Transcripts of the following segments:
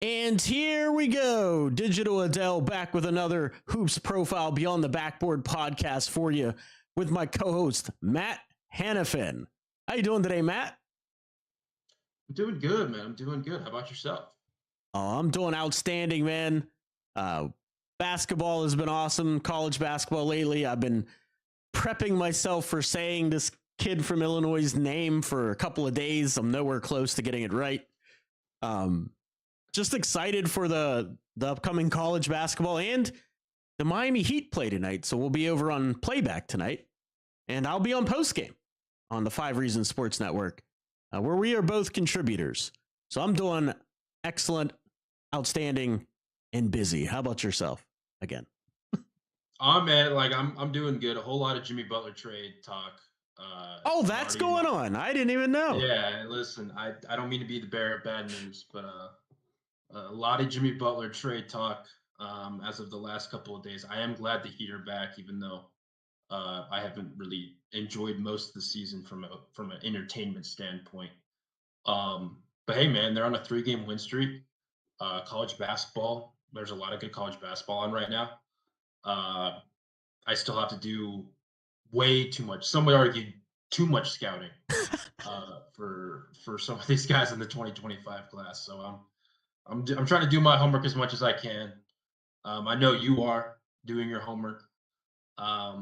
And here we go. Digital Adele back with another Hoops Profile Beyond the Backboard podcast for you with my co-host, Matt Hanifan. How you doing today, Matt? I'm doing good, man. I'm doing good. How about yourself? Oh, I'm doing outstanding, man. Basketball has been awesome. College basketball lately. I've been prepping myself for saying this kid from Illinois' name for a couple of days. I'm nowhere close to getting it right. Just excited for the upcoming college basketball, and the Miami Heat play tonight. So we'll be over on playback tonight, and I'll be on postgame on the 5 Reasons Sports Network, where we are both contributors. So I'm doing excellent, outstanding, and busy. How about yourself again? Oh man, like I'm doing good. A whole lot of Jimmy Butler trade talk. Oh, I'm that's already going on. I didn't even know. Yeah, listen, I don't mean to be the bearer of bad news, but a lot of Jimmy Butler trade talk as of the last couple of days. I am glad the Heat are back, even though I haven't really enjoyed most of the season from an entertainment standpoint. But hey, man, they're on a 3-game win streak. College basketball, there's a lot of good college basketball on right now. I still have to do way too much. Some would argue too much scouting for some of these guys in the 2025 class. So I'm trying to do my homework as much as I can. I know you are doing your homework. But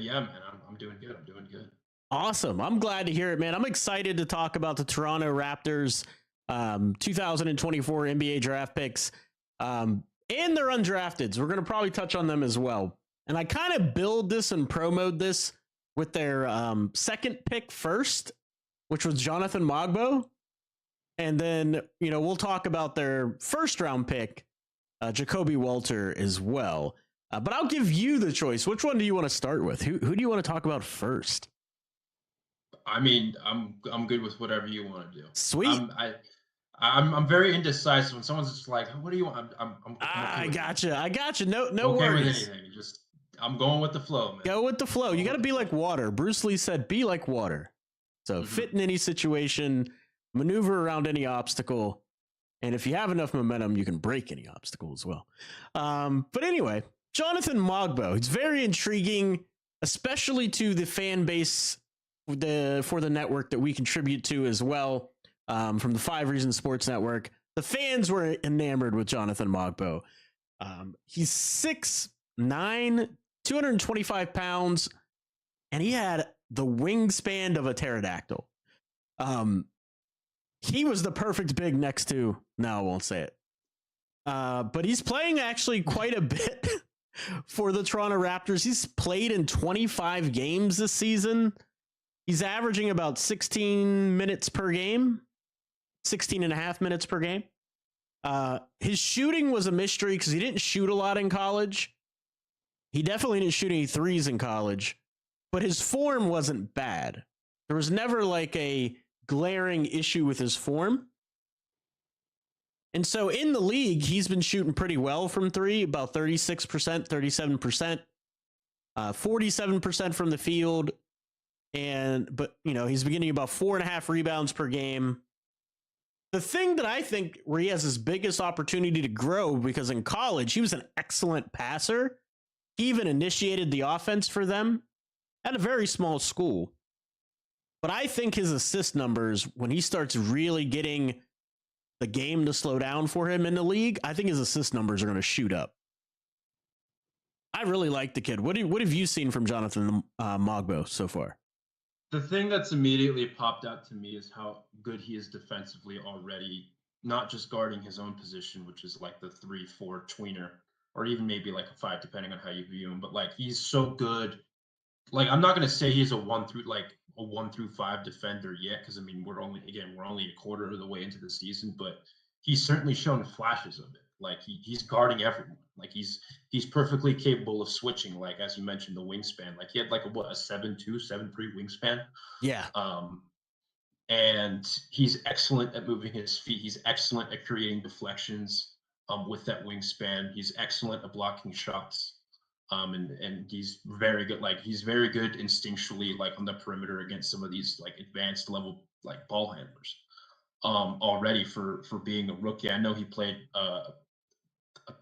yeah, man, I'm doing good. I'm doing good. Awesome. I'm glad to hear it, man. I'm excited to talk about the Toronto Raptors 2024 NBA draft picks and their undrafteds. We're going to probably touch on them as well. And I kind of build this and promote this with their second pick first, which was Jonathan Mogbo. And then, we'll talk about their first round pick, Jacoby Walter, as well. But I'll give you the choice. Which one do you want to start with? Who do you want to talk about first? I mean, I'm good with whatever you want to do. Sweet. I'm very indecisive when someone's just like, "What do you want?" I'm okay I with gotcha. I gotcha. No okay worries. with anything. Just I'm going with the flow, man. Go with the flow. You got to be like water. Bruce Lee said, "Be like water." So fit in any situation, maneuver around any obstacle, and if you have enough momentum, you can break any obstacle as well. But anyway, Jonathan Mogbo. It's very intriguing, especially to the fan base for the network that we contribute to as well. From the 5 Reasons Sports Network, the fans were enamored with Jonathan Mogbo. He's 6'9", 225 pounds, and he had the wingspan of a pterodactyl. He was the perfect big next to, no, I won't say it. But he's playing actually quite a bit for the Toronto Raptors. He's played in 25 games this season. He's averaging about 16 minutes per game, 16 and a half minutes per game. His shooting was a mystery because he didn't shoot a lot in college. He definitely didn't shoot any threes in college, but his form wasn't bad. There was never like a glaring issue with his form. And so in the league, he's been shooting pretty well from 3, about 36%, 37%, 47% from the field. But he's been getting about 4.5 rebounds per game. The thing that I think where he has his biggest opportunity to grow, because in college, he was an excellent passer. He even initiated the offense for them at a very small school. But I think his assist numbers, when he starts really getting the game to slow down for him in the league, I think his assist numbers are going to shoot up. I really like the kid. What have you seen from Jonathan Mogbo so far? The thing that's immediately popped out to me is how good he is defensively already, not just guarding his own position, which is like the 3-4 tweener, or even maybe like a 5, depending on how you view him. But like he's so good. Like I'm not gonna say he's a 1 through 5 defender yet, because I mean we're only a quarter of the way into the season, but he's certainly shown flashes of it. Like he's guarding everyone. Like he's perfectly capable of switching. Like as you mentioned, the wingspan. Like he had like a 7'2", 7'3" wingspan. Yeah. And he's excellent at moving his feet. He's excellent at creating deflections with that wingspan. He's excellent at blocking shots. And he's very good. Like he's very good instinctually, like on the perimeter against some of these like advanced level like ball handlers. already for being a rookie. I know he played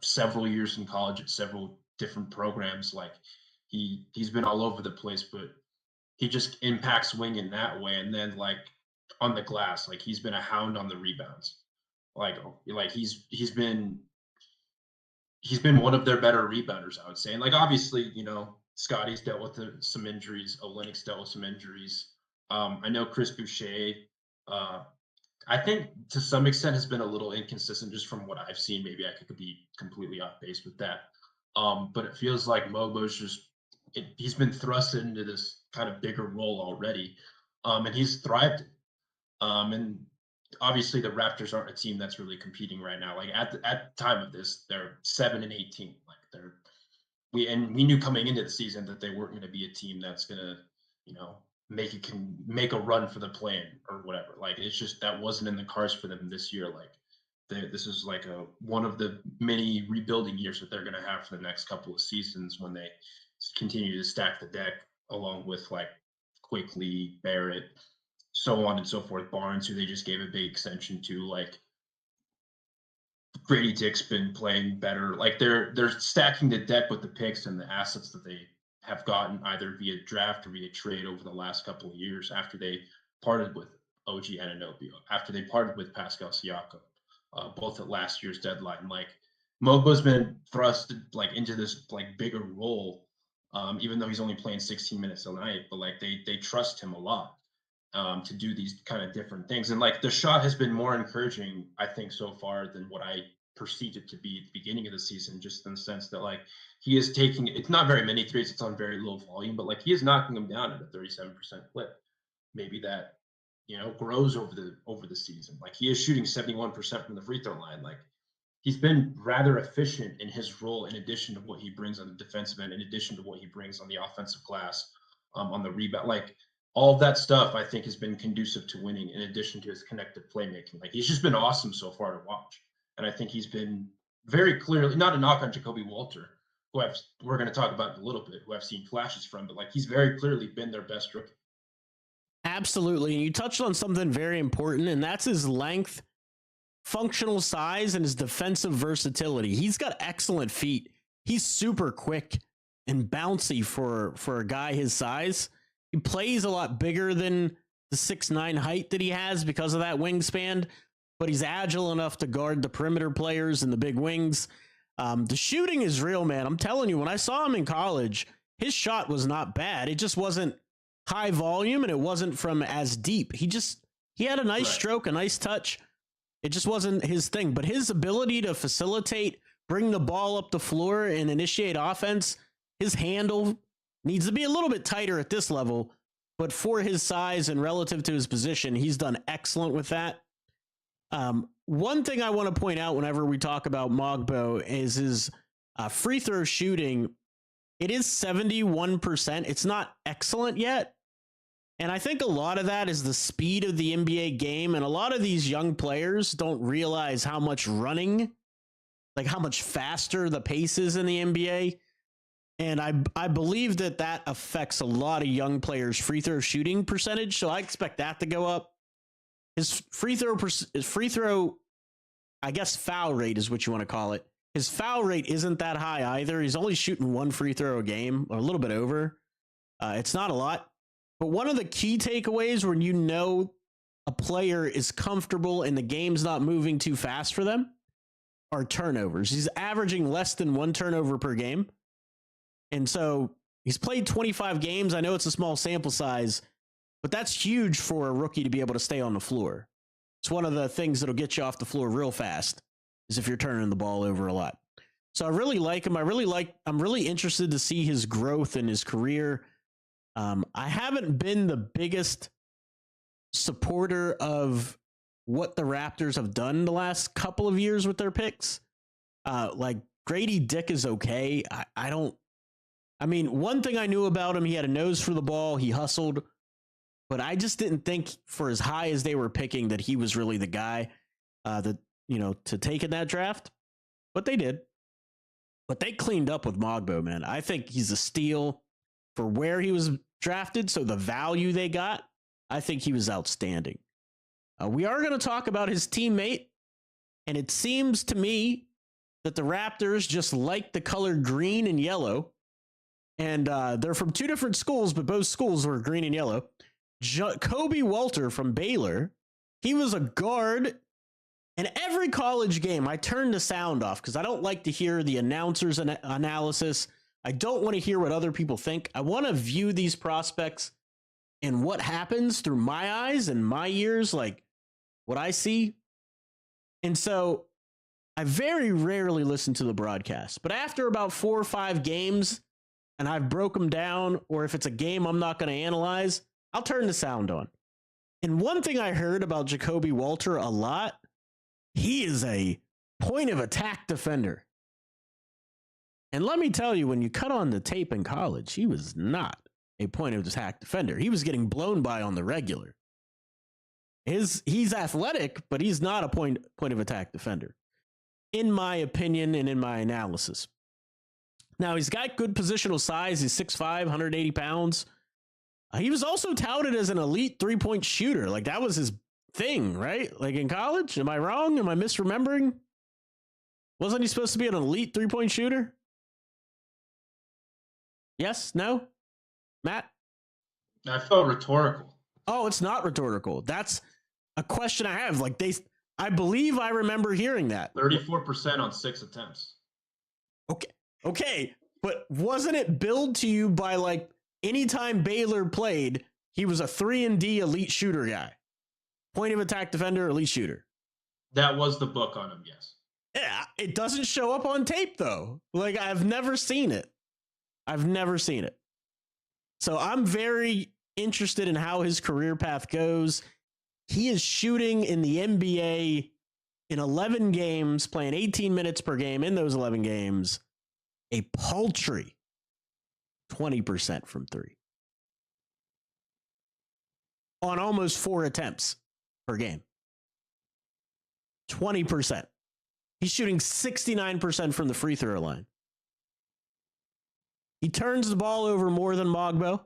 several years in college at several different programs. Like he's been all over the place, but he just impacts wing in that way. And then like on the glass, like he's been a hound on the rebounds. Like he's been one of their better rebounders, I would say. And like obviously, Scotty's dealt with some injuries. Olynyk's dealt with some injuries. I know Chris Boucher. I think to some extent has been a little inconsistent just from what I've seen. Maybe I could be completely off base with that. But it feels like Mogbo's he's been thrust into this kind of bigger role already, and he's thrived. And obviously the Raptors aren't a team that's really competing right now. Like at the time of this, they're 7-18. Like we knew coming into the season that they weren't going to be a team that's going to, make a run for the play-in or whatever. Like it's just that wasn't in the cards for them this year. Like this is like one of the many rebuilding years that they're going to have for the next couple of seasons when they continue to stack the deck along with like Quickly, Barrett, so on and so forth. Barnes, who they just gave a big extension to, like Grady Dick's been playing better. Like they're stacking the deck with the picks and the assets that they have gotten either via draft or via trade over the last couple of years after they parted with OG Anunoby, after they parted with Pascal Siakam, both at last year's deadline. Like Mogbo's been thrust like into this like bigger role, even though he's only playing 16 minutes a night, but like they trust him a lot to do these kind of different things. And like the shot has been more encouraging, I think, so far than what I perceived it to be at the beginning of the season, just in the sense that like he is taking, it's not very many threes, it's on very low volume, but like he is knocking them down at a 37% clip. Maybe that, grows over the season. Like he is shooting 71% from the free throw line. Like he's been rather efficient in his role, in addition to what he brings on the defensive end, in addition to what he brings on the offensive glass, on the rebound. Like all of that stuff, I think, has been conducive to winning, in addition to his connected playmaking. Like he's just been awesome so far to watch. And I think he's been very clearly, not a knock on Jacoby Walter, who we're going to talk about in a little bit, who I've seen flashes from, but like he's very clearly been their best rookie. Absolutely. And you touched on something very important, and that's his length, functional size, and his defensive versatility. He's got excellent feet. He's super quick and bouncy for a guy his size. He plays a lot bigger than the 6'9" height that he has because of that wingspan, but he's agile enough to guard the perimeter players and the big wings. The shooting is real, man. I'm telling you, when I saw him in college, his shot was not bad. It just wasn't high volume, and it wasn't from as deep. He had a nice stroke, a nice touch. It just wasn't his thing. But his ability to facilitate, bring the ball up the floor, and initiate offense, his handle needs to be a little bit tighter at this level. But for his size and relative to his position, he's done excellent with that. One thing I want to point out whenever we talk about Mogbo is his free throw shooting. It is 71%. It's not excellent yet. And I think a lot of that is the speed of the NBA game. And a lot of these young players don't realize how much running, like how much faster the pace is in the NBA. And I believe that affects a lot of young players' free throw shooting percentage. So I expect that to go up. His free throw, I guess foul rate is what you want to call it. His foul rate isn't that high either. He's only shooting one free throw a game, or a little bit over. It's not a lot. But one of the key takeaways when a player is comfortable and the game's not moving too fast for them are turnovers. He's averaging less than one turnover per game. And so he's played 25 games. I know it's a small sample size, but that's huge for a rookie to be able to stay on the floor. It's one of the things that'll get you off the floor real fast, is if you're turning the ball over a lot. So I really like him. I'm really interested to see his growth in his career. I haven't been the biggest supporter of what the Raptors have done the last couple of years with their picks. Like Grady Dick is okay. One thing I knew about him, he had a nose for the ball. He hustled, but I just didn't think, for as high as they were picking, that he was really the guy to take in that draft. But they did. But they cleaned up with Mogbo, man. I think he's a steal for where he was drafted. So the value they got, I think he was outstanding. We are going to talk about his teammate, and it seems to me that the Raptors just like the color green and yellow. And they're from two different schools, but both schools were green and yellow. Kobe Walter from Baylor, he was a guard. And every college game, I turn the sound off because I don't like to hear the announcers' analysis. I don't want to hear what other people think. I want to view these prospects and what happens through my eyes and my ears, like what I see. And so I very rarely listen to the broadcast. But after about 4 or 5 games, and I've broke them down, or if it's a game I'm not going to analyze, I'll turn the sound on. And one thing I heard about Jacoby Walter a lot, he is a point of attack defender. And let me tell you, when you cut on the tape in college, he was not a point of attack defender. He was getting blown by on the regular. He's athletic, but he's not a point of attack defender, in my opinion and in my analysis. Now, he's got good positional size. He's 6'5", 180 pounds. He was also touted as an elite three-point shooter. Like, that was his thing, right? Like, in college? Am I wrong? Am I misremembering? Wasn't he supposed to be an elite three-point shooter? Yes? No? Matt? I felt rhetorical. Oh, it's not rhetorical. That's a question I have. Like, I believe I remember hearing that. 34% on 6 attempts. Okay, but wasn't it billed to you by, like, anytime Baylor played, he was a 3-and-D elite shooter guy? Point of attack defender, elite shooter. That was the book on him, yes. Yeah, it doesn't show up on tape, though. Like, I've never seen it. So I'm very interested in how his career path goes. He is shooting in the NBA in 11 games, playing 18 minutes per game in those 11 games, a paltry 20% from 3 on almost 4 attempts per game. 20%. He's shooting 69% from the free throw line. He turns the ball over more than Mogbo.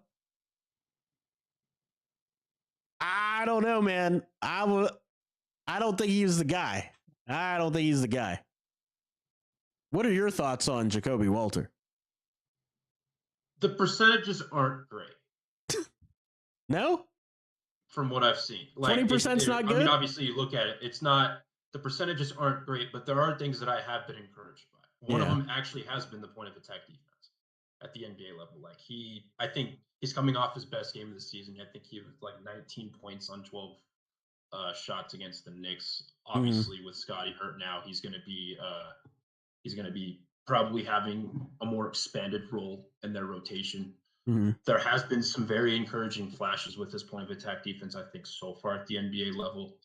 I don't know, man. I don't think he's the guy. What are your thoughts on Jacoby Walter? The percentages aren't great. No? From what I've seen. Like, 20%'s not good? I mean, obviously, you look at it, it's not, the percentages aren't great, but there are things that I have been encouraged by. One of them actually has been the point of attack defense at the NBA level. Like, I think he's coming off his best game of the season. I think he was like 19 points on 12 shots against the Knicks. Obviously, with Scotty hurt now, he's going to be probably having a more expanded role in their rotation. There has been some very encouraging flashes with his point of attack defense, I think, so far at the NBA level.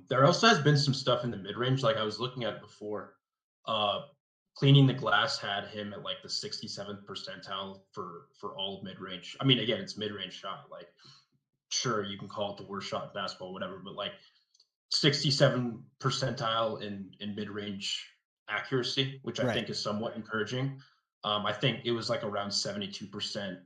There also has been some stuff in the mid-range. Like, I was looking at it before. Cleaning the Glass had him at like the 67th percentile for all of mid-range. I mean, again, it's mid-range shot. Like, sure, you can call it the worst shot in basketball, whatever, but like 67 percentile in mid-range accuracy, which I think is somewhat encouraging. I think it was like around 72%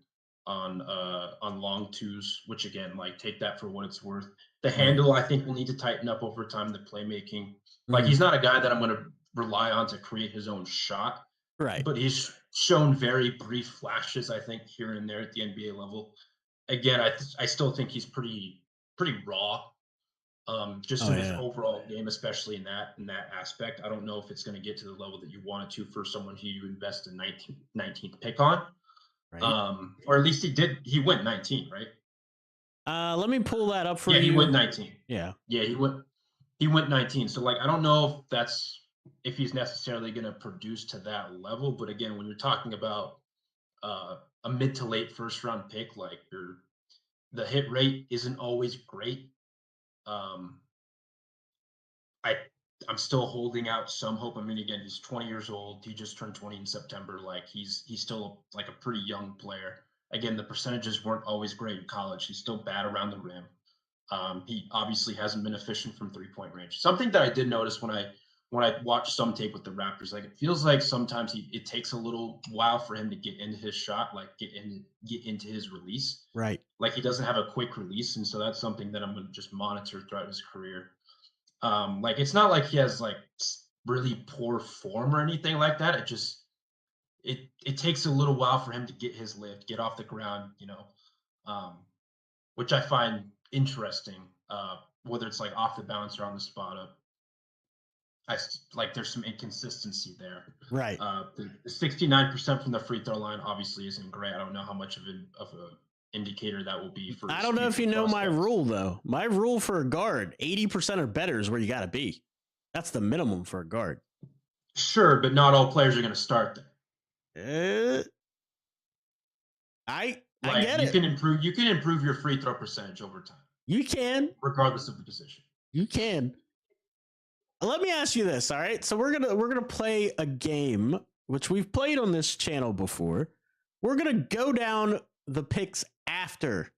on long twos, which again, like, take that for what it's worth. The handle, I think, will need to tighten up over time. The playmaking, like, he's not a guy that I'm going to rely on to create his own shot, right? But he's shown very brief flashes, I think, here and there at the NBA level. Again, I still think he's pretty raw. Just in his overall game, especially in that aspect. I don't know if it's going to get to the level that you want it to for someone who you invest a 19th pick on. Right. Or at least he went 19, right? Let me pull that up for you. Yeah, he went 19. Yeah, he went 19. So, like, I don't know if he's necessarily going to produce to that level. But again, when you're talking about a mid to late first round pick, like, the hit rate isn't always great. I'm still holding out some hope. I mean, again, he's 20 years old. He just turned 20 in September. Like, he's still like a pretty young player. Again, the percentages weren't always great in college. He's still bad around the rim. He obviously hasn't been efficient from 3-point range. Something that I did notice when I when I watch some tape with the Raptors, like it feels like sometimes it takes a little while for him to get into his shot, like get into his release. Right. Like he doesn't have a quick release, and so that's something that I'm going to just monitor throughout his career. Like it's not like he has like really poor form or anything like that. It takes a little while for him to get his lift, get off the ground, which I find interesting. Whether it's like off the bounce or on the spot up, like there's some inconsistency there. Right. The 69% from the free throw line obviously isn't great. I don't know how much of an indicator that will be for. I don't know if you know my rule though. My rule for a guard, 80% or better is where you got to be. That's the minimum for a guard. Sure, but not all players are going to start there. I get it. You can improve your free throw percentage over time. You can, regardless of the position. You can. Let me ask you this, all right? So we're gonna play a game which we've played on this channel before. We're gonna go down the picks after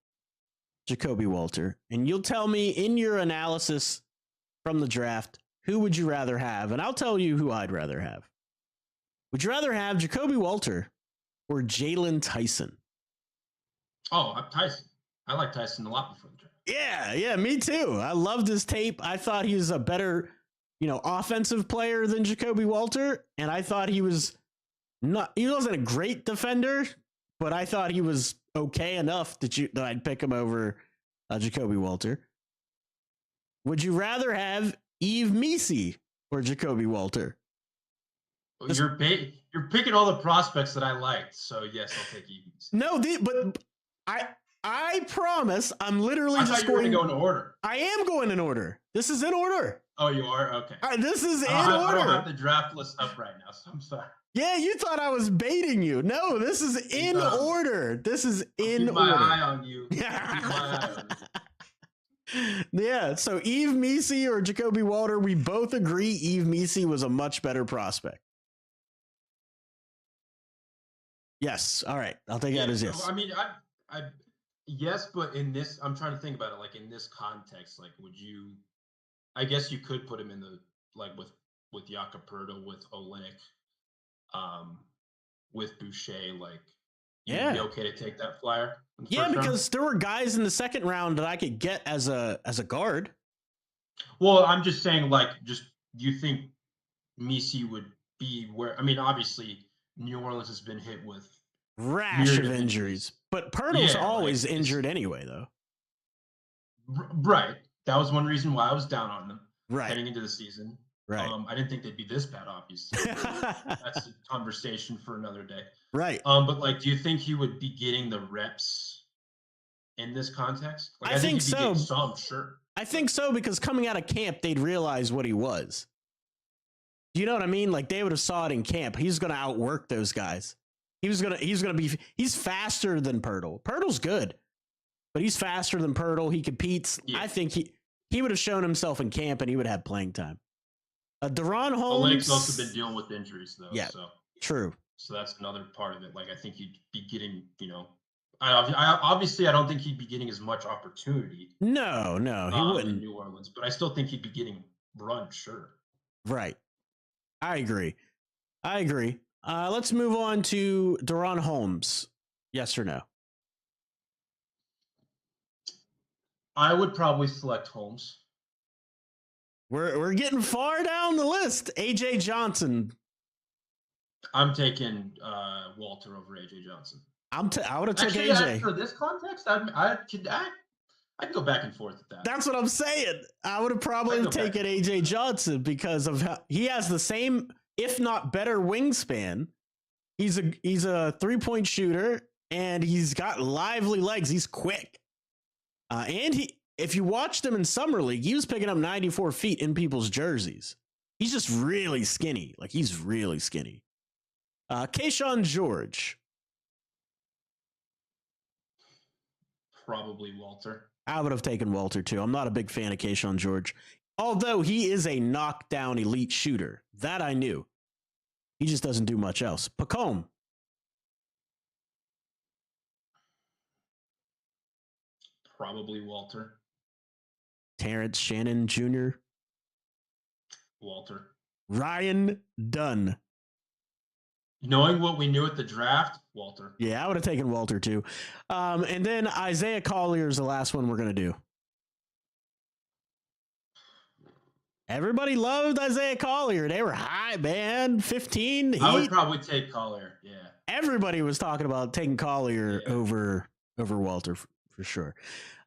Jacoby Walter, and you'll tell me in your analysis from the draft who would you rather have, and I'll tell you who I'd rather have. Would you rather have Jacoby Walter or Jalen Tyson? Oh, Tyson. I like Tyson a lot before the draft. Yeah, me too. I loved his tape. I thought he was a better, offensive player than Jacoby Walter, and I thought he wasn't a great defender, but I thought he was okay enough that I'd pick him over Jacoby Walter. Would you rather have Yves Missi or Jacoby Walter? You're picking all the prospects that I liked, so yes, I'll take Yves. No, but I promise I'm literally just going to go in order. I am going in order. This is in order. Oh, you are? Okay. This is in order. I don't have the draft list up right now, so I'm sorry. Yeah, you thought I was baiting you. No, this is in order. This is in order. Keep my eye on you. Keep my eye on you. Yeah, so Yves Missi or Jacoby Walter, we both agree Yves Missi was a much better prospect. Yes. All right. I'll take that as yes. I mean, yes, but in this, I'm trying to think about it. Like in this context, like, I guess you could put him in the with Jakob Poeltl, with Olynyk, with Boucher. Like, you'd be okay to take that flyer. Yeah, because there were guys in the second round that I could get as a guard. Well, I'm just saying, you think Missi would be where? I mean, obviously, New Orleans has been hit with rash of injuries, but Poeltl's always injured anyway, though. Right. That was one reason why I was down on them heading into the season. Right. I didn't think they'd be this bad, obviously. That's a conversation for another day. Right. But do you think he would be getting the reps in this context? I think so. Some, sure. I think so, because coming out of camp, they'd realize what he was. You know what I mean? Like, they would have saw it in camp. He's going to outwork those guys. He's faster than Poeltl. Poeltl's good, but he's faster than Poeltl. He competes. Yeah. I think he would have shown himself in camp, and he would have playing time. De'Ron Holmes. Olynyk's also been dealing with injuries, though. Yeah, so. True. So that's another part of it. Like, I think he'd be getting, I don't think he'd be getting as much opportunity. No, he wouldn't. In New Orleans, but I still think he'd be getting run, sure. Right. I agree. Let's move on to De'Ron Holmes. Yes or no? I would probably select Holmes. We're getting far down the list. AJ Johnson. I'm taking Walter over AJ Johnson. I would have took AJ. For this context, I could go back and forth with that. That's what I'm saying. I would have probably taken AJ Johnson because of how he has the same, if not better, wingspan. He's a 3-point shooter, and he's got lively legs. He's quick. And if you watched him in Summer League, he was picking up 94 feet in people's jerseys. He's just really skinny. Like, he's really skinny. Keyshawn George. Probably Walter. I would have taken Walter, too. I'm not a big fan of Keyshawn George. Although he is a knockdown elite shooter. That I knew. He just doesn't do much else. Pacome. Probably Walter. Terrence Shannon Jr. Walter. Ryan Dunn. Knowing what we knew at the draft, Walter. Yeah, I would have taken Walter too. And then Isaiah Collier is the last one we're going to do. Everybody loved Isaiah Collier. They were high, man. 15. I would probably take Collier. Yeah. Everybody was talking about taking Collier over Walter for sure.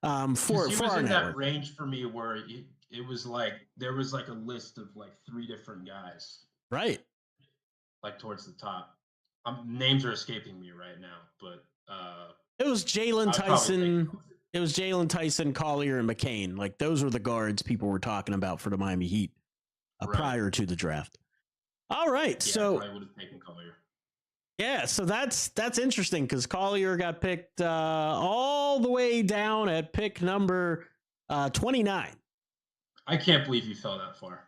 For he was in that range for me where it was like there was like a list of like 3 different guys. Right. Like towards the top. Names are escaping me right now, but it was Jalen Tyson. It was Jalen Tyson, Collier, and McCain. Like those were the guards people were talking about for the Miami Heat prior to the draft. All right, so I would have taken Collier. Yeah, so that's interesting because Collier got picked all the way down at pick number 29. I can't believe you fell that far.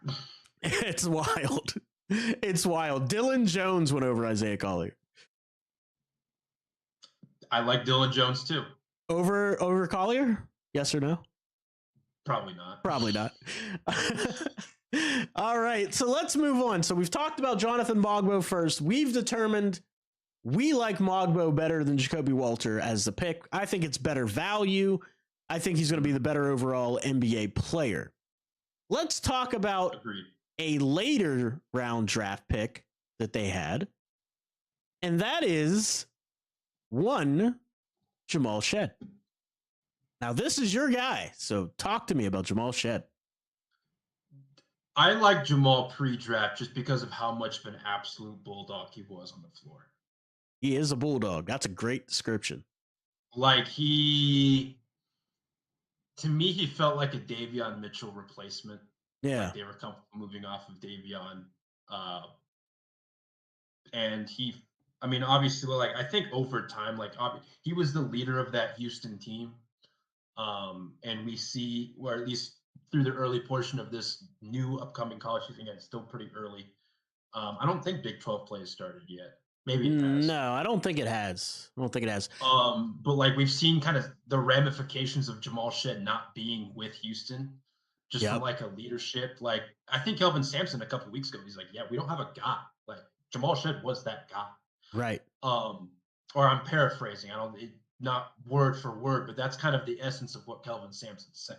It's wild. It's wild. Dylan Jones went over Isaiah Collier. I like Dylan Jones too. Over Collier? Yes or no? Probably not. Probably not. All right, so let's move on. So we've talked about Jonathan Mogbo first. We've determined we like Mogbo better than Jacoby Walter as the pick. I think it's better value. I think he's going to be the better overall NBA player. Let's talk about a later round draft pick that they had, and that is one Jamal Shead. Now, this is your guy, so talk to me about Jamal Shead. I like Jamal pre-draft just because of how much of an absolute bulldog he was on the floor. He is a bulldog. That's a great description. Like to me, he felt like a Davion Mitchell replacement. Yeah. Like they were comfortable moving off of Davion. And obviously, like, I think over time, like, he was the leader of that Houston team. And we see, or at least through the early portion of this new upcoming college season, again, it's still pretty early. I don't think Big 12 play has started yet. Maybe it has. No, I don't think it has. But like we've seen kind of the ramifications of Jamal Shead not being with Houston, just from like a leadership. Like I think Kelvin Sampson a couple of weeks ago, he's like, yeah, we don't have a guy. Like Jamal Shead was that guy. Right. Or I'm paraphrasing. Not word for word, but that's kind of the essence of what Kelvin Sampson said.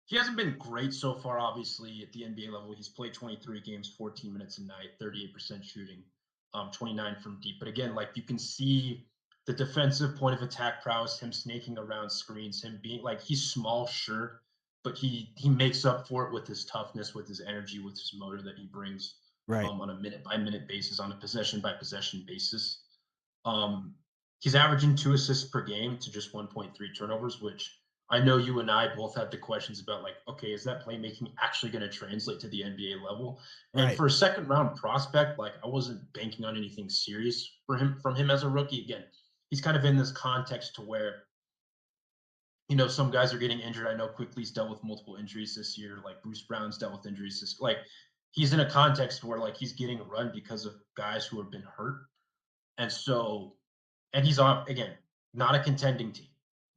He hasn't been great so far, obviously, at the NBA level. He's played 23 games, 14 minutes a night, 38% shooting, 29 from deep. But again, like you can see the defensive point of attack prowess, him snaking around screens, him being like, he's small, sure, but he makes up for it with his toughness, with his energy, with his motor that he brings on a minute by minute basis, on a possession by possession basis. He's averaging 2 assists per game to just 1.3 turnovers, which I know you and I both had the questions about, like, okay, is that playmaking actually going to translate to the NBA level? And for a second round prospect, like I wasn't banking on anything serious from him as a rookie. Again, he's kind of in this context to where, some guys are getting injured. I know Quickly's dealt with multiple injuries this year. Like Bruce Brown's dealt with injuries. Like he's in a context where like he's getting run because of guys who have been hurt. And he's on, again, not a contending team.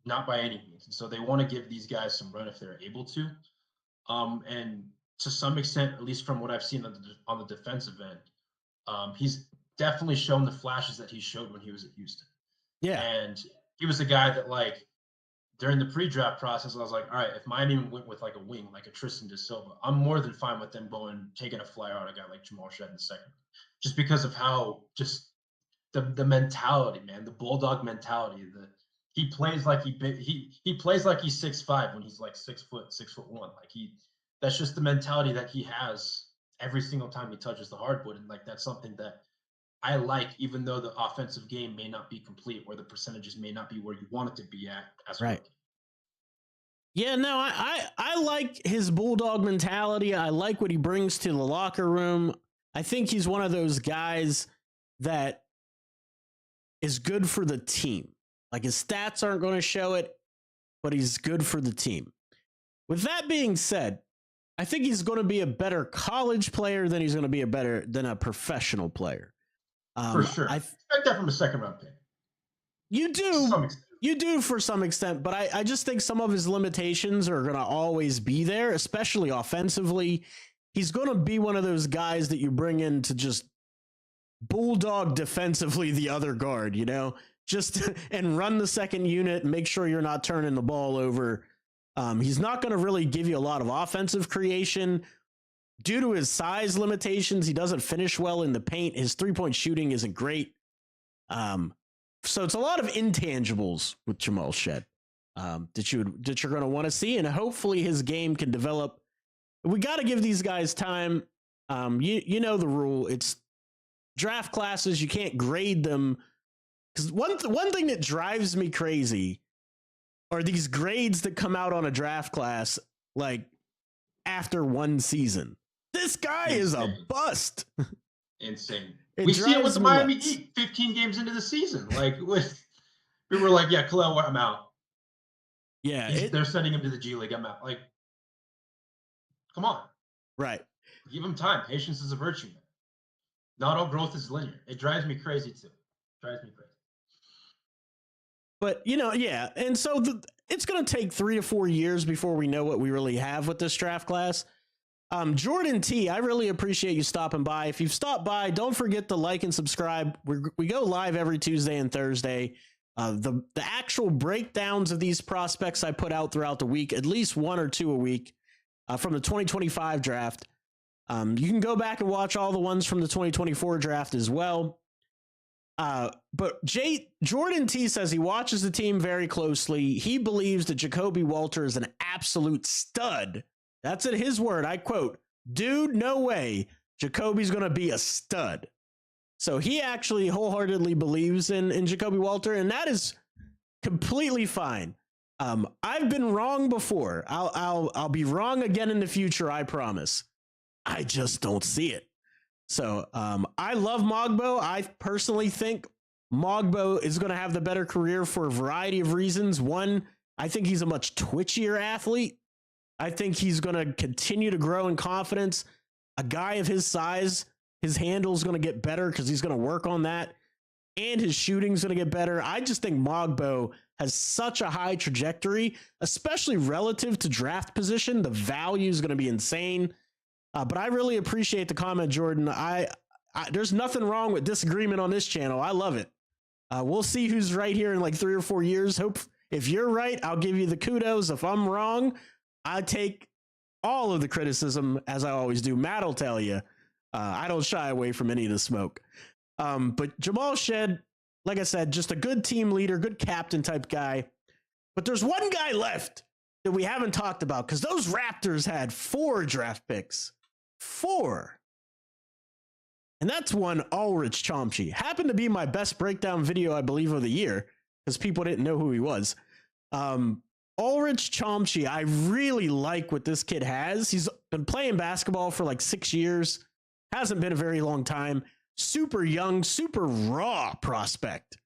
Not by any means. And so they want to give these guys some run if they're able to. And to some extent, at least from what I've seen on the defensive end, he's definitely shown the flashes that he showed when he was at Houston. Yeah. And he was a guy that, like, during the pre-draft process, I was like, all right, if Miami went with like a wing, like a Tristan De Silva, I'm more than fine with them taking a flyer on a guy like Jamal Shead in the second. Just because of how just the mentality, man, the bulldog mentality, he plays like he plays like he's 6'5" when he's like 6'1". Like that's just the mentality that he has every single time he touches the hardwood. And like, that's something that I like, even though the offensive game may not be complete or the percentages may not be where you want it to be at as right. Yeah, no, I like his bulldog mentality. I like what he brings to the locker room. I think he's one of those guys that is good for the team. Like his stats aren't going to show it, but he's good for the team. With that being said, I think he's going to be a better college player than he's going to be than a professional player. For sure. I expect that from a second round pick. You do for some extent, but I just think some of his limitations are going to always be there, especially offensively. he's going to be one of those guys that you bring in to just bulldog defensively the other guard, you know, just and run the second unit and make sure you're not turning the ball over. He's not going to really give you a lot of offensive creation due to his size limitations. He doesn't finish well in the paint. His 3-point shooting isn't great. So it's a lot of intangibles with Jamal Shead that you're going to want to see, and hopefully his game can develop. We got to give these guys time. You know the rule. It's draft classes. You can't grade them, because one thing that drives me crazy are these grades that come out on a draft class like after one season. This guy is a bust. Insane. We see it with the Miami nuts. Heat 15 games into the season. Like, we were like, yeah, Khalil, I'm out. Yeah. They're sending him to the G League. I'm out. Like, come on. Right. Give him time. Patience is a virtue, man. Not all growth is linear. It drives me crazy, too. But, you know, yeah. And so it's going to take 3 to 4 years before we know what we really have with this draft class. Jordan T, I really appreciate you stopping by. If you've stopped by, don't forget to like and subscribe. We go live every Tuesday and Thursday. The actual breakdowns of these prospects I put out throughout the week, at least 1 or 2 a week from the 2025 draft. You can go back and watch all the ones from the 2024 draft as well. But Jordan T says he watches the team very closely. He believes that Jacoby Walter is an absolute stud. That's in his word. I quote, "Dude, no way. Jacoby's going to be a stud." So he actually wholeheartedly believes in Jacoby Walter, and that is completely fine. I've been wrong before. I'll be wrong again in the future. I promise. I just don't see it. So I love Mogbo. I personally think Mogbo is going to have the better career for a variety of reasons. One, I think he's a much twitchier athlete. I think he's going to continue to grow in confidence. A guy of his size, his handle is going to get better because he's going to work on that. And his shooting is going to get better. I just think Mogbo has such a high trajectory, especially relative to draft position. The value is going to be insane. But I really appreciate the comment, Jordan. There's nothing wrong with disagreement on this channel. I love it. We'll see who's right here in like 3 or 4 years. Hope if you're right, I'll give you the kudos. If I'm wrong, I take all of the criticism, as I always do. Matt will tell you. I don't shy away from any of the smoke. But Jamal Shead, like I said, just a good team leader, good captain type guy. But there's one guy left that we haven't talked about, because those Raptors had 4 draft picks. 4. And that's one Ulrich Chomsky. Happened to be my best breakdown video, I believe, of the year, because people didn't know who he was. Ulrich Chomsky, I really like what this kid has. He's been playing basketball for like 6 years. Hasn't been a very long time. Super young, super raw prospect,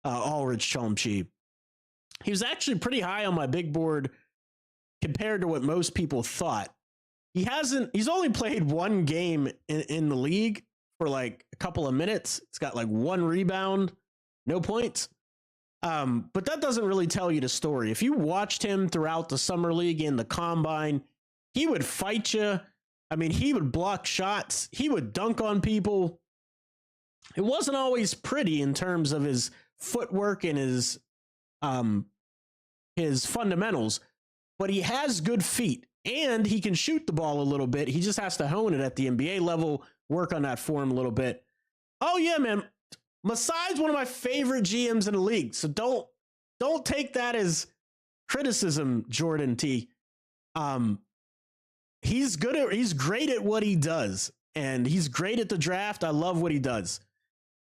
Ulrich Chomsky. He was actually pretty high on my big board compared to what most people thought. He's only played 1 game in the league for like a couple of minutes. It's got like 1 rebound, no points. But that doesn't really tell you the story. If you watched him throughout the summer league and the combine, he would fight you. I mean, he would block shots. He would dunk on people. It wasn't always pretty in terms of his footwork and his fundamentals, but he has good feet and he can shoot the ball a little bit. He just has to hone it at the NBA level, work on that form a little bit. Oh yeah, man. Masai's one of my favorite GMs in the league. So don't take that as criticism, Jordan T. He's great at what he does, and he's great at the draft. I love what he does.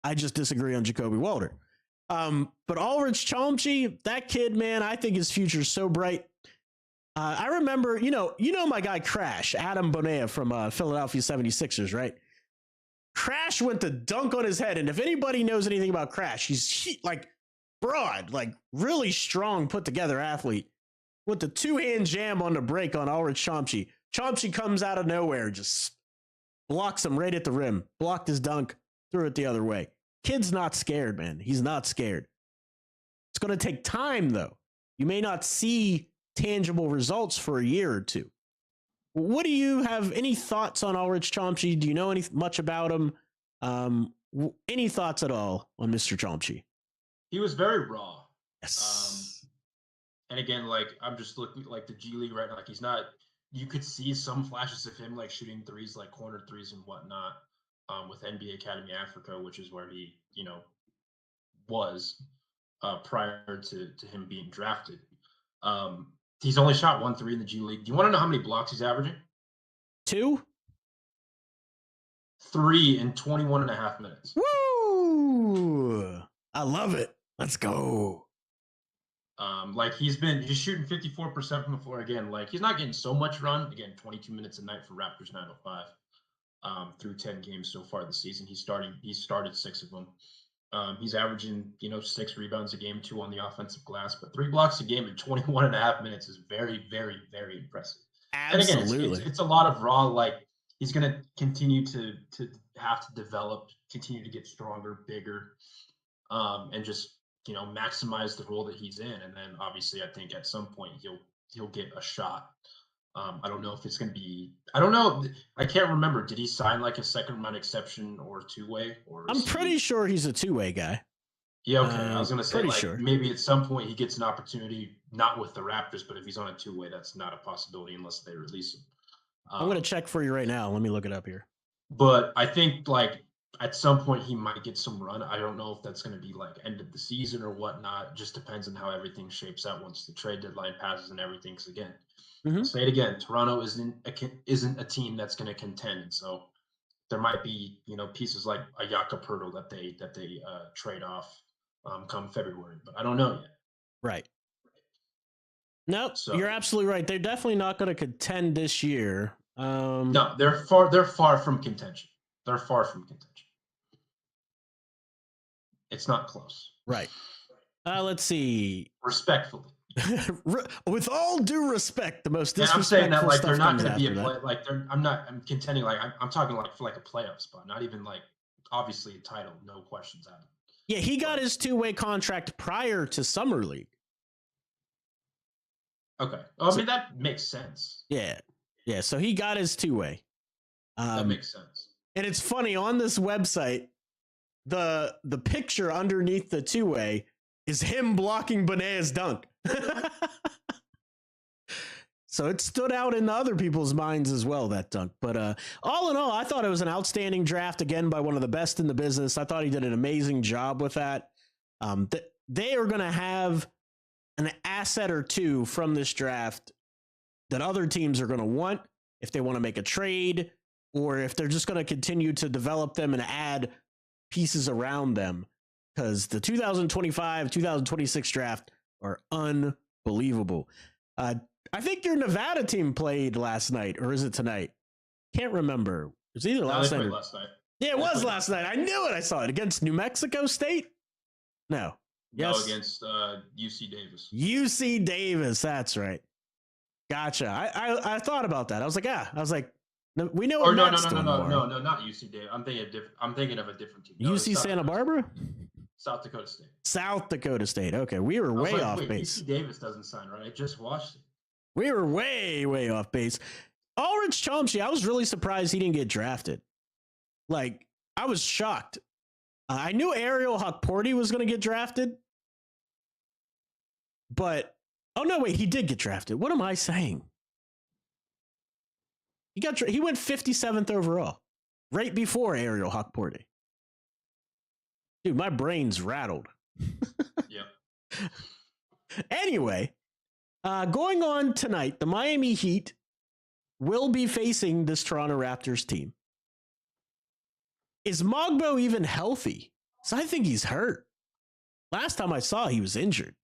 I just disagree on Jacoby Walter. But Ulrich Chomsky, that kid, man, I think his future is so bright. I remember, you know my guy Crash, Adam Bonea from Philadelphia 76ers, right? Crash went to dunk on his head, and if anybody knows anything about Crash, he's like broad, like really strong, put together athlete. With the 2-hand jam on the break on Ulrich Chomsky. Chomsky comes out of nowhere, just blocks him right at the rim, blocked his dunk, threw it the other way. Kid's not scared, man. He's not scared. It's going to take time, though. You may not see tangible results for a year or 2. What do you have? Any thoughts on Ulrich Chomsky? Do you know much about him? Any thoughts at all on Mr. Chomsky? He was very raw. Yes. And again, like I'm just looking like the G League right now. Like he's not. You could see some flashes of him like shooting threes, like corner threes and whatnot, with NBA Academy Africa, which is where he, was prior to him being drafted. He's only shot 1 3 in the G League. Do you want to know how many blocks he's averaging? 2? 3 in 21 and a half minutes. Woo! I love it. Let's go. Like he's shooting 54% from the floor again. Like he's not getting so much run. Again, 22 minutes a night for Raptors 905 through 10 games so far this season. He started 6 of them. He's averaging, 6 rebounds a game, 2 on the offensive glass, but 3 blocks a game in 21 and a half minutes is very, very, very impressive. Absolutely. And again, it's a lot of raw, like he's going to continue to have to develop, continue to get stronger, bigger, and just, maximize the role that he's in. And then obviously I think at some point he'll get a shot. I don't know if it's going to be, I don't know. I can't remember. Did he sign like a second round exception or 2-way? Or I'm pretty sure he's a 2-way guy. Yeah, okay. I was going to say maybe at some point he gets an opportunity, not with the Raptors, but if he's on a 2-way, that's not a possibility unless they release him. I'm going to check for you right now. Let me look it up here. But I think like at some point he might get some run. I don't know if that's going to be like end of the season or whatnot. Just depends on how everything shapes out once the trade deadline passes and everything. Because again, I'll say it again, Toronto isn't a team that's going to contend. And so there might be, pieces like a Jakob Poeltl that they trade off come February, but I don't know yet. Right. No, you're absolutely right. They're definitely not going to contend this year. No, they're far from contention. They're far from contention. It's not close. Right. Let's see. Respectfully. With all due respect, the most disrespectful. And I'm saying that like they're not going to be a play. Like I'm contending like I'm talking like for like a playoff spot, not even like obviously a title, no questions out of it. Yeah, he got his 2-way contract prior to Summer League. Okay. I mean that makes sense. Yeah. Yeah, so he got his 2-way. That makes sense. And it's funny on this website, the picture underneath the 2-way is him blocking Benea's dunk. So it stood out in other people's minds as well, that dunk. But all in all, I thought it was an outstanding draft, again, by one of the best in the business. I thought he did an amazing job with that. They are going to have an asset or two from this draft that other teams are going to want if they want to make a trade, or if they're just going to continue to develop them and add pieces around them, because the 2025, 2026 draft are unbelievable. I think your Nevada team played last night, or is it tonight? Can't remember. It was either last night. Last night. Yeah, it was last night. I knew it. I saw it against New Mexico State. No. Yes. No, against UC Davis. UC Davis. That's right. Gotcha. I thought about that. I was like, no, we know. Or no, not UC Davis. I'm thinking of a different team. No, UC Santa Barbara. South Dakota State. South Dakota State. Okay, we were way off base. UC Davis doesn't sign, right? I just watched it. We were way off base. Ulrich Chomsky, I was really surprised he didn't get drafted. Like, I was shocked. I knew Ariel Hukporti was going to get drafted, but oh no, wait, he did get drafted. What am I saying? He went 57th overall, right before Ariel Hukporti. Dude, my brain's rattled. Yep. Anyway, going on tonight, the Miami Heat will be facing this Toronto Raptors team. Is Mogbo even healthy? So I think he's hurt. Last time I saw, he was injured.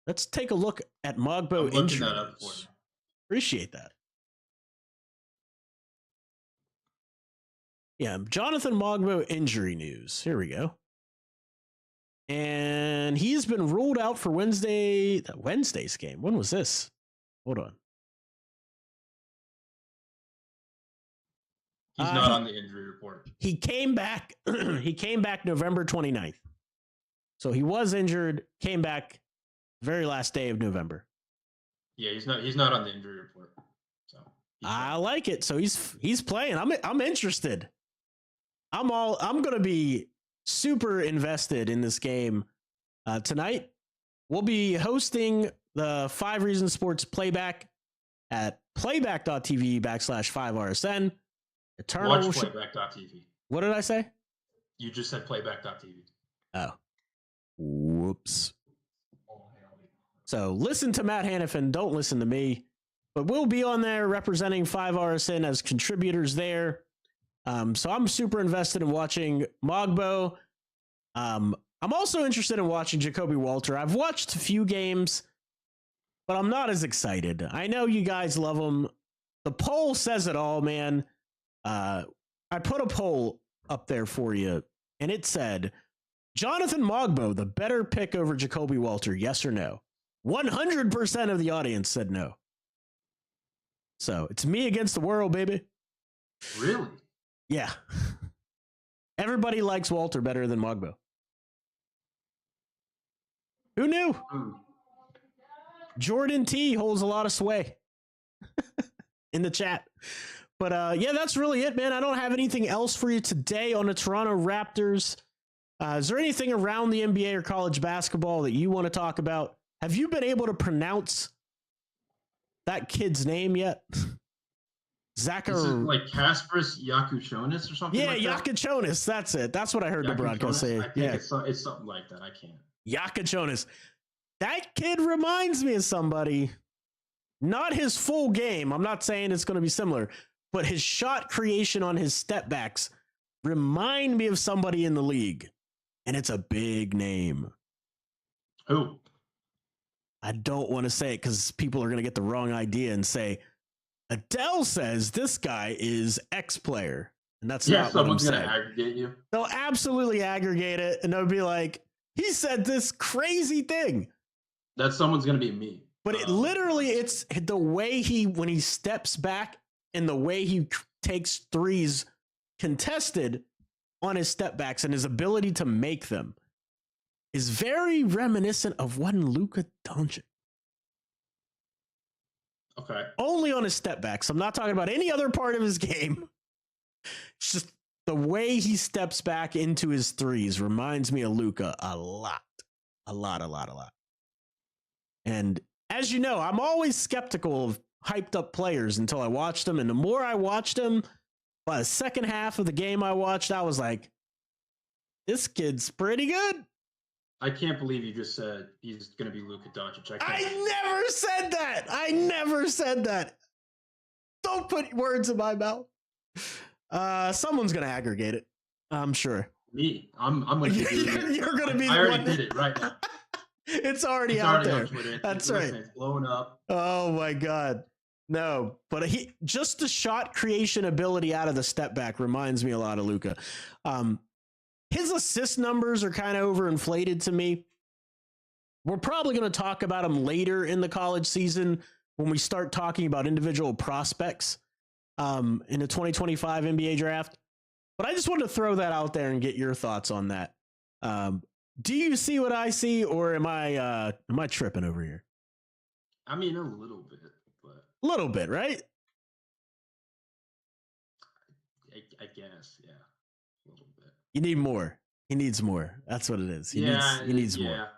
Let's take a look at Mogbo injuries. Appreciate that. Yeah, Jonathan Mogbo injury news. Here we go. And he's been ruled out for Wednesday's game. When was this? Hold on. He's not on the injury report. He came back. He came back November 29th. So he was injured, came back very last day of November. Yeah, he's not on the injury report. I like it. So he's playing. I'm interested. I'm going to be super invested in this game tonight. We'll be hosting the 5 Reasons Sports playback at playback.tv/5RSN. Watch playback.tv. What did I say? You just said playback.tv. Oh. Whoops. So listen to Matt Hanifan. Don't listen to me. But we'll be on there representing 5RSN as contributors there. So I'm super invested in watching Mogbo. I'm also interested in watching Jacoby Walter. I've watched a few games, but I'm not as excited. I know you guys love him. The poll says it all, man. I put a poll up there for you, and it said, Jonathan Mogbo, the better pick over Jacoby Walter, yes or no? 100% of the audience said no. So it's me against the world, baby. Really? Yeah. Everybody likes Walter better than Mogbo. Who knew? Jordan T holds a lot of sway in the chat. But yeah, that's really it, man. I don't have anything else for you today on the Toronto Raptors. Is there anything around the NBA or college basketball that you want to talk about? Have you been able to pronounce that kid's name yet? Is it like Kasparis Yakuchonis or something like that? Yeah, Yakuchonis. That's it. That's what I heard the broadcast say. I think it's something like that. I can't. Yakuchonis. That kid reminds me of somebody. Not his full game. I'm not saying it's going to be similar, but his shot creation on his step backs remind me of somebody in the league. And it's a big name. Who? I don't want to say it because people are going to get the wrong idea and say, Adele says this guy is X player. And that's not what I'm saying. Someone's going to aggregate you. They'll absolutely aggregate it. And they'll be like, he said this crazy thing. That someone's going to be me. But it literally, it's the way when he steps back and the way he takes threes contested on his step backs and his ability to make them is very reminiscent of one Luka Doncic. Okay. Only on his step backs. I'm not talking about any other part of his game. It's just the way he steps back into his threes reminds me of Luka a lot. A lot. And as you know, I'm always skeptical of hyped up players until I watch them. And the more I watched them, by the second half of the game I watched, I was like, this kid's pretty good. I can't believe you just said he's going to be Luka Doncic. I never said that. Don't put words in my mouth. Someone's going to aggregate it. I'm sure. Me. I'm going to do it. You're going to be I already did it right now. It's already out there. That's right. It's blowing up. Oh my God. No, but just the shot creation ability out of the step back reminds me a lot of Luka. His assist numbers are kind of overinflated to me. We're probably going to talk about him later in the college season when we start talking about individual prospects in the 2025 NBA draft. But I just wanted to throw that out there and get your thoughts on that. Do you see what I see, or am I tripping over here? I mean, a little bit, but a little bit, right? I guess, yeah, a little bit. You need more. He needs more. That's what it is. He needs more.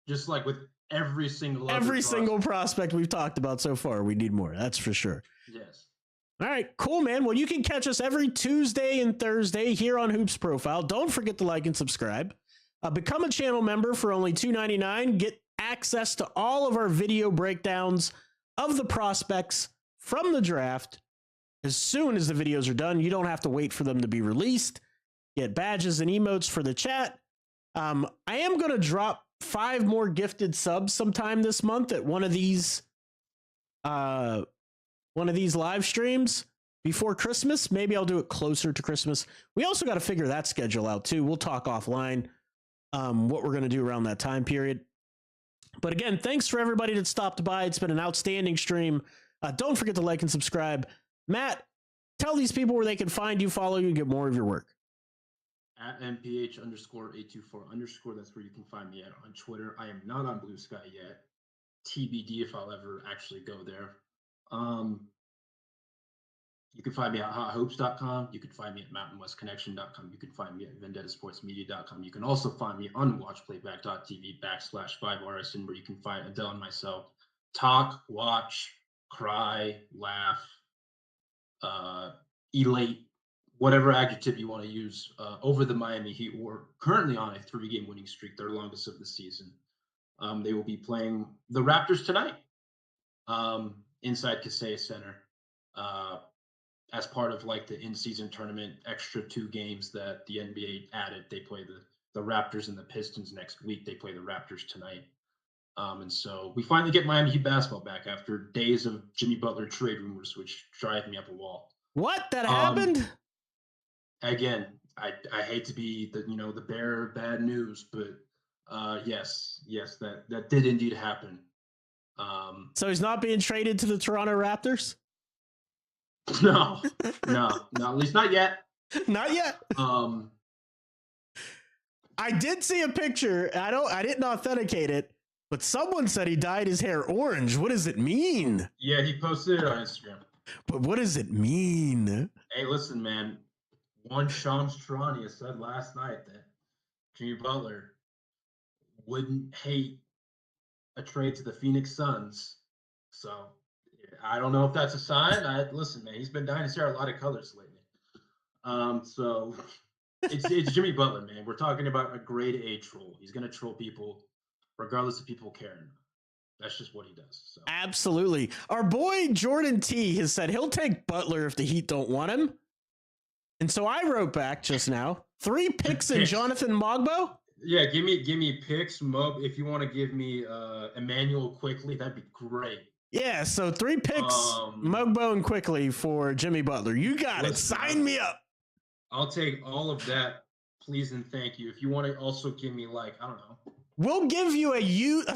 Just like with every single prospect we've talked about so far, we need more. That's for sure. Yes. All right, cool, man. Well, you can catch us every Tuesday and Thursday here on Hoops Profile. Don't forget to like and subscribe. Become a channel member for only $2.99. Get access to all of our video breakdowns of the prospects from the draft as soon as the videos are done. You don't have to wait for them to be released. Get badges and emotes for the chat. I am going to drop 5 more gifted subs sometime this month at one of these live streams before Christmas. Maybe I'll do it closer to Christmas. We also got to figure that schedule out too. We'll talk offline what we're going to do around that time period. But again, thanks for everybody that stopped by. It's been an outstanding stream. Don't forget to like and subscribe. Matt, tell these people where they can find you, follow you, and get more of your work. At mph_824_. That's where you can find me at on Twitter. I am not on Blue Sky yet. TBD if I'll ever actually go there. You can find me at hothoops.com. You can find me at mountainwestconnection.com. You can find me at vendettasportsmedia.com. You can also find me on watchplayback.tv/5RSN, where you can find Adel and myself talk, watch, cry, laugh, elate, whatever adjective you want to use, over the Miami Heat, who are currently on a 3-game winning streak, their longest of the season. They will be playing the Raptors tonight inside Kaseya Center as part of like the in-season tournament extra 2 games that the NBA added. They play the Raptors and the Pistons next week. They play the Raptors tonight. And so we finally get Miami Heat basketball back after days of Jimmy Butler trade rumors, which drive me up a wall. What? That happened? Again, I hate to be the bearer of bad news, but yes, that did indeed happen. So he's not being traded to the Toronto Raptors? No, at least not yet. Not yet. I did see a picture. I didn't authenticate it, but someone said he dyed his hair orange. What does it mean? Yeah, he posted it on Instagram. But what does it mean? Hey, listen, man. One Shams Charania said last night that Jimmy Butler wouldn't hate a trade to the Phoenix Suns. So I don't know if that's a sign. Listen, man, he's been dyeing his hair a lot of colors lately. So it's Jimmy Butler, man. We're talking about a grade A troll. He's gonna troll people regardless of people caring. That's just what he does. So. Absolutely. Our boy Jordan T has said he'll take Butler if the Heat don't want him. And so I wrote back just now, 3 picks in Jonathan Mogbo. Yeah, give me picks, Mob. If you want to give me Emmanuel quickly, that'd be great. Yeah, so 3 picks, Mogbo and quickly for Jimmy Butler. You got it. Sign me up. I'll take all of that, please and thank you. If you want to also give me I don't know. We'll give you a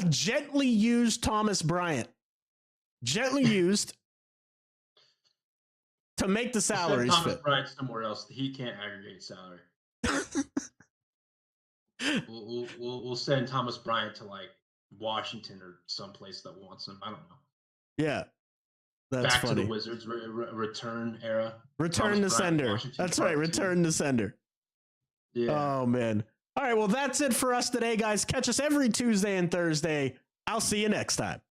gently used Thomas Bryant. Gently used to make the salaries Thomas fit. Bryant somewhere else. He can't aggregate salary. We'll send Thomas Bryant to Washington or someplace that wants him. I don't know. Yeah. That's back funny. To the Wizards return era. Return to sender. That's right. Return to sender. Yeah. Oh, man. All right. Well, that's it for us today, guys. Catch us every Tuesday and Thursday. I'll see you next time.